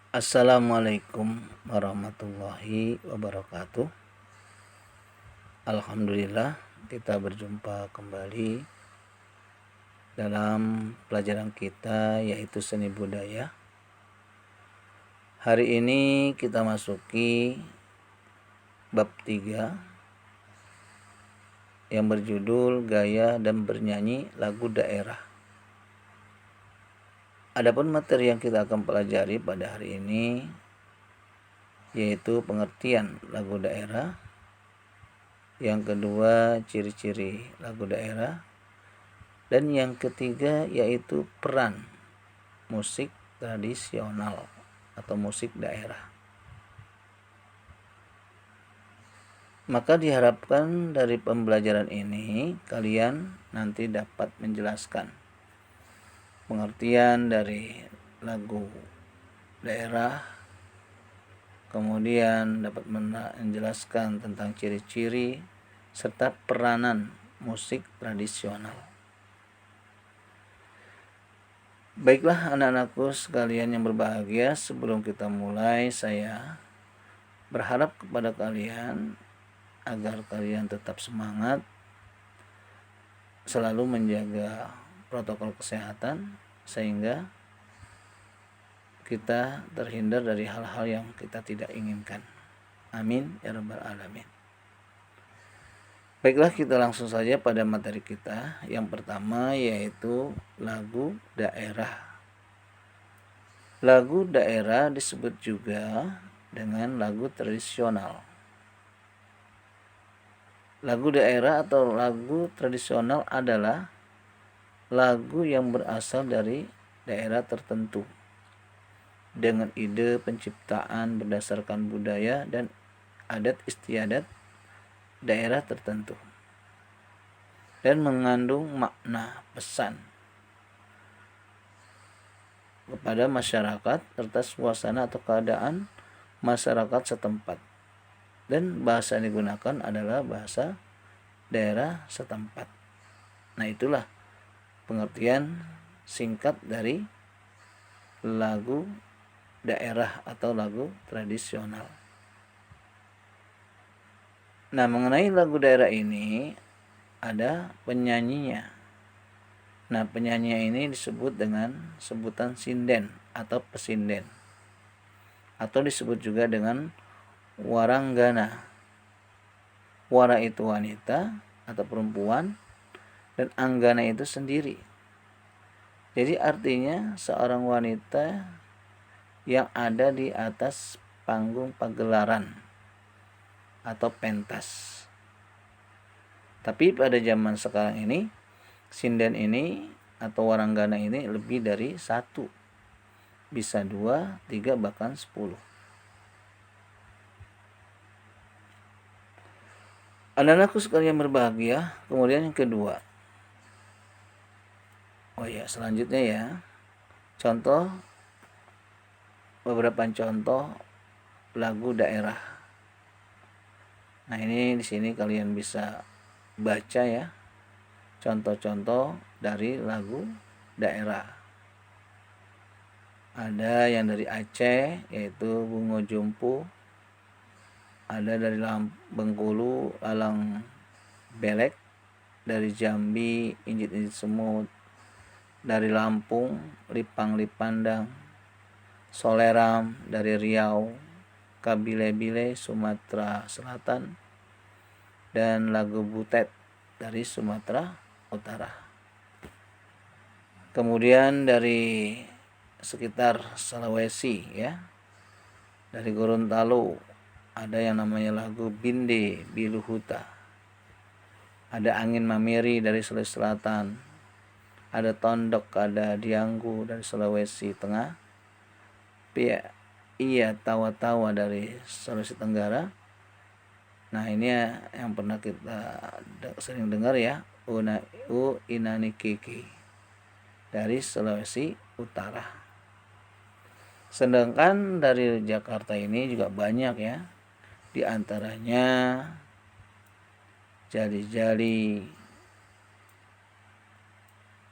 Assalamualaikum warahmatullahi wabarakatuh. Alhamdulillah kita berjumpa kembali dalam pelajaran kita yaitu seni budaya. Hari ini kita masuki bab 3 yang berjudul Gaya dan Bernyanyi Lagu Daerah. Adapun materi yang kita akan pelajari pada hari ini yaitu pengertian lagu daerah, yang kedua ciri-ciri lagu daerah, dan yang ketiga yaitu peran musik tradisional atau musik daerah. Maka diharapkan dari pembelajaran ini kalian nanti dapat menjelaskan pengertian dari lagu daerah, kemudian dapat menjelaskan tentang ciri-ciri serta peranan musik tradisional. Baiklah anak-anakku sekalian yang berbahagia, sebelum kita mulai saya berharap kepada kalian agar kalian tetap semangat, selalu menjaga protokol kesehatan sehingga kita terhindar dari hal-hal yang kita tidak inginkan. Amin ya rabbal alamin. Baiklah, kita langsung saja pada materi kita. Yang pertama yaitu lagu daerah. Lagu daerah disebut juga dengan lagu tradisional. Lagu daerah atau lagu tradisional adalah lagu yang berasal dari daerah tertentu dengan ide penciptaan berdasarkan budaya dan adat istiadat daerah tertentu dan mengandung makna pesan kepada masyarakat serta suasana atau keadaan masyarakat setempat, dan bahasa yang digunakan adalah bahasa daerah setempat. Nah, itulah pengertian singkat dari lagu daerah atau lagu tradisional. Nah, mengenai lagu daerah ini ada penyanyinya. Nah, penyanyinya ini disebut dengan sebutan sinden atau pesinden, atau disebut juga dengan waranggana. Wara itu wanita atau perempuan, dan anggana itu sendiri. Jadi artinya seorang wanita yang ada di atas panggung pagelaran atau pentas. Tapi pada zaman sekarang ini, sinden ini atau waranggana ini lebih dari satu, bisa 2, 3, bahkan 10. Anak-anakku sekalian berbahagia, kemudian yang kedua. Selanjutnya ya. Contoh, beberapa contoh lagu daerah. Nah, ini di sini kalian bisa baca ya. Contoh-contoh dari lagu daerah. Ada yang dari Aceh yaitu Bungo Jumpu. Ada dari Bengkulu Alang Belek, dari Jambi Injit-injit Semut, dari Lampung Lipang Lipandang, Soleram dari Riau, Kabile-bile Sumatera Selatan, dan lagu Butet dari Sumatera Utara. Kemudian dari sekitar Sulawesi ya, dari Gorontalo ada yang namanya lagu Binde Biluhuta. Ada Angin Mamiri dari Sulawesi Selatan. Ada Tondok, ada Dianggu dari Sulawesi Tengah. Iya Tawa-tawa dari Sulawesi Tenggara. Nah, ini yang pernah kita sering dengar ya, Inani Kiki dari Sulawesi Utara. Sedangkan dari Jakarta ini juga banyak ya. Di antaranya Jali-jali,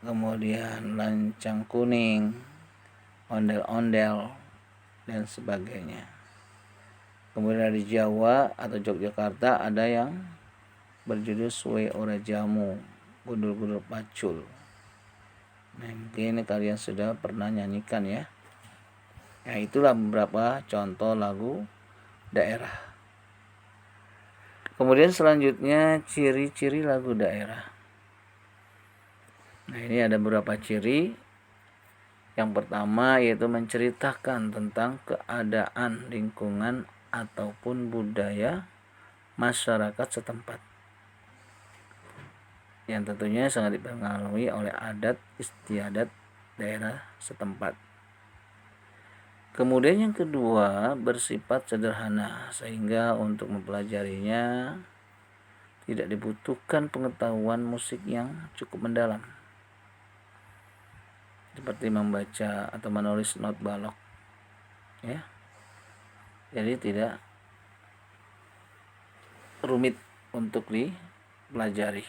kemudian Lancang Kuning, Ondel-ondel, dan sebagainya. Kemudian di Jawa atau Yogyakarta ada yang berjudul Suwe Ora Jamu, Gundul-gundul Pacul. Nah, mungkin kalian sudah pernah nyanyikan ya. Nah, itulah beberapa contoh lagu daerah. Kemudian selanjutnya ciri-ciri lagu daerah. Nah, ini ada beberapa ciri. Yang pertama yaitu menceritakan tentang keadaan lingkungan ataupun budaya masyarakat setempat, yang tentunya sangat dipengaruhi oleh adat istiadat daerah setempat. Kemudian yang kedua bersifat sederhana, sehingga untuk mempelajarinya tidak dibutuhkan pengetahuan musik yang cukup mendalam, seperti membaca atau menulis not balok ya. Jadi tidak rumit untuk dipelajari.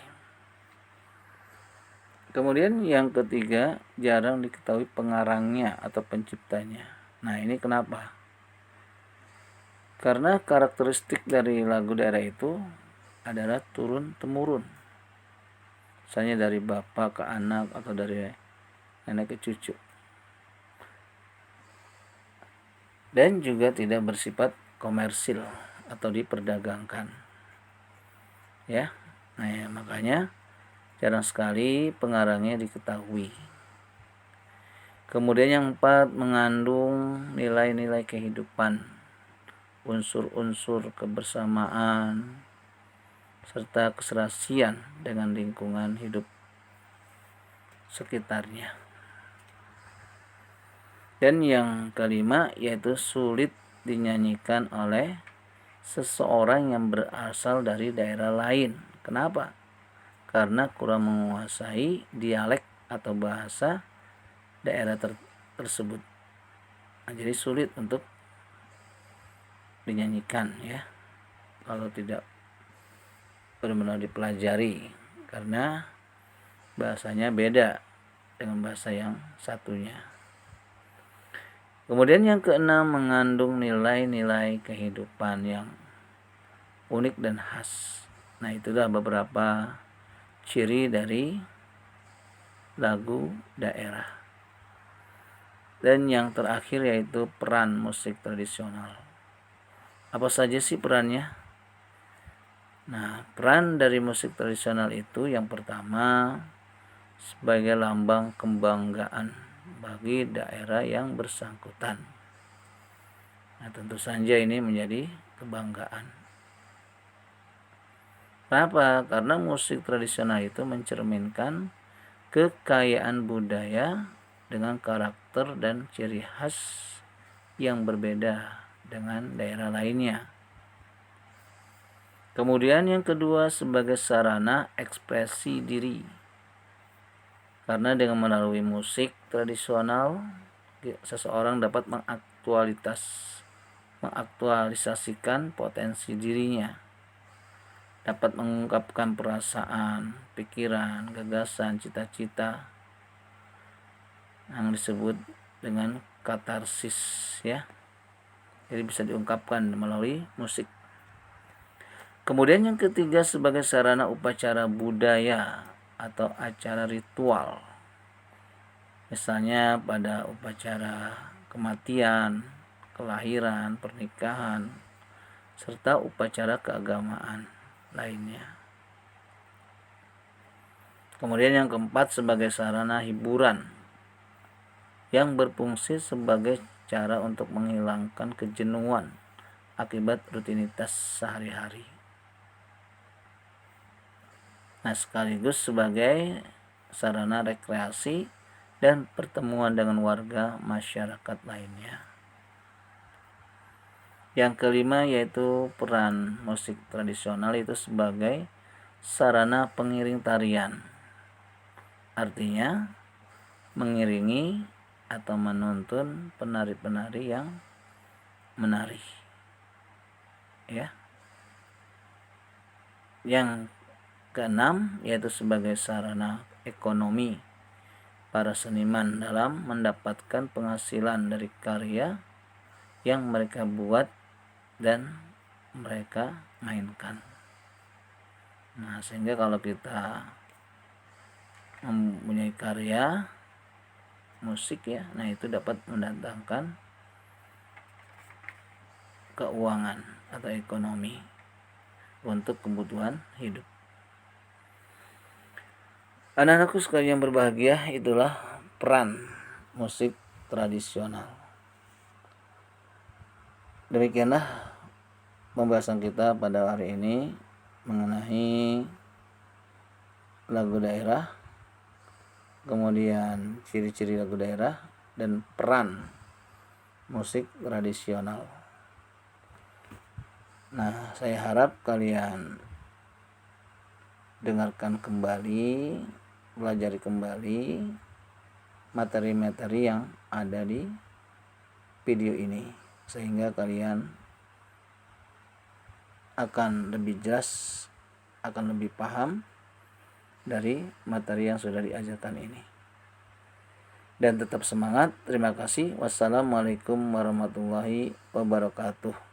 Kemudian yang ketiga, jarang diketahui pengarangnya atau penciptanya. Nah, ini kenapa? Karena karakteristik dari lagu daerah itu adalah turun-temurun. Misalnya dari bapak ke anak atau dari nenek ke cucu. Dan juga tidak bersifat komersil atau diperdagangkan. Ya. Nah, ya, makanya jarang sekali pengarangnya diketahui. Kemudian yang keempat, mengandung nilai-nilai kehidupan, unsur-unsur kebersamaan, serta keserasian dengan lingkungan hidup sekitarnya. Dan yang kelima yaitu sulit dinyanyikan oleh seseorang yang berasal dari daerah lain. Kenapa? Karena kurang menguasai dialek atau bahasa daerah tersebut. Nah, jadi sulit untuk dinyanyikan ya, kalau tidak benar-benar dipelajari, karena bahasanya beda dengan bahasa yang satunya. Kemudian yang keenam, mengandung nilai-nilai kehidupan yang unik dan khas. Nah, itulah beberapa ciri dari lagu daerah. Dan yang terakhir yaitu peran musik tradisional. Apa saja sih perannya? Nah, peran dari musik tradisional itu yang pertama sebagai lambang kebanggaan bagi daerah yang bersangkutan. Nah, tentu saja ini menjadi kebanggaan. Kenapa? Karena musik tradisional itu mencerminkan kekayaan budaya dengan karakter dan ciri khas yang berbeda dengan daerah lainnya. Kemudian yang kedua sebagai sarana ekspresi diri. Karena dengan melalui musik tradisional seseorang dapat mengaktualisasikan potensi dirinya, dapat mengungkapkan perasaan, pikiran, gagasan, cita-cita yang disebut dengan katarsis ya. Jadi bisa diungkapkan melalui musik. Kemudian yang ketiga sebagai sarana upacara budaya atau acara ritual. Misalnya pada upacara kematian, kelahiran, pernikahan, serta upacara keagamaan lainnya. Kemudian yang keempat sebagai sarana hiburan yang berfungsi sebagai cara untuk menghilangkan kejenuhan akibat rutinitas sehari-hari. Nah, sekaligus sebagai sarana rekreasi dan pertemuan dengan warga masyarakat lainnya. Yang kelima yaitu peran musik tradisional itu sebagai sarana pengiring tarian. Artinya mengiringi atau menuntun penari-penari yang menari. Ya. Yang keenam yaitu sebagai sarana ekonomi para seniman dalam mendapatkan penghasilan dari karya yang mereka buat dan mereka mainkan. Nah, sehingga kalau kita mempunyai karya musik ya, nah itu dapat mendatangkan keuangan atau ekonomi untuk kebutuhan hidup. Anak-anakku sekalian yang berbahagia, itulah peran musik tradisional. Demikianlah pembahasan kita pada hari ini mengenai lagu daerah, kemudian ciri-ciri lagu daerah dan peran musik tradisional. Nah, saya harap kalian dengarkan kembali, pelajari kembali materi-materi yang ada di video ini, sehingga kalian akan lebih jelas, akan lebih paham dari materi yang sudah diajarkan ini. Dan tetap semangat. Terima kasih. Wassalamualaikum warahmatullahi wabarakatuh.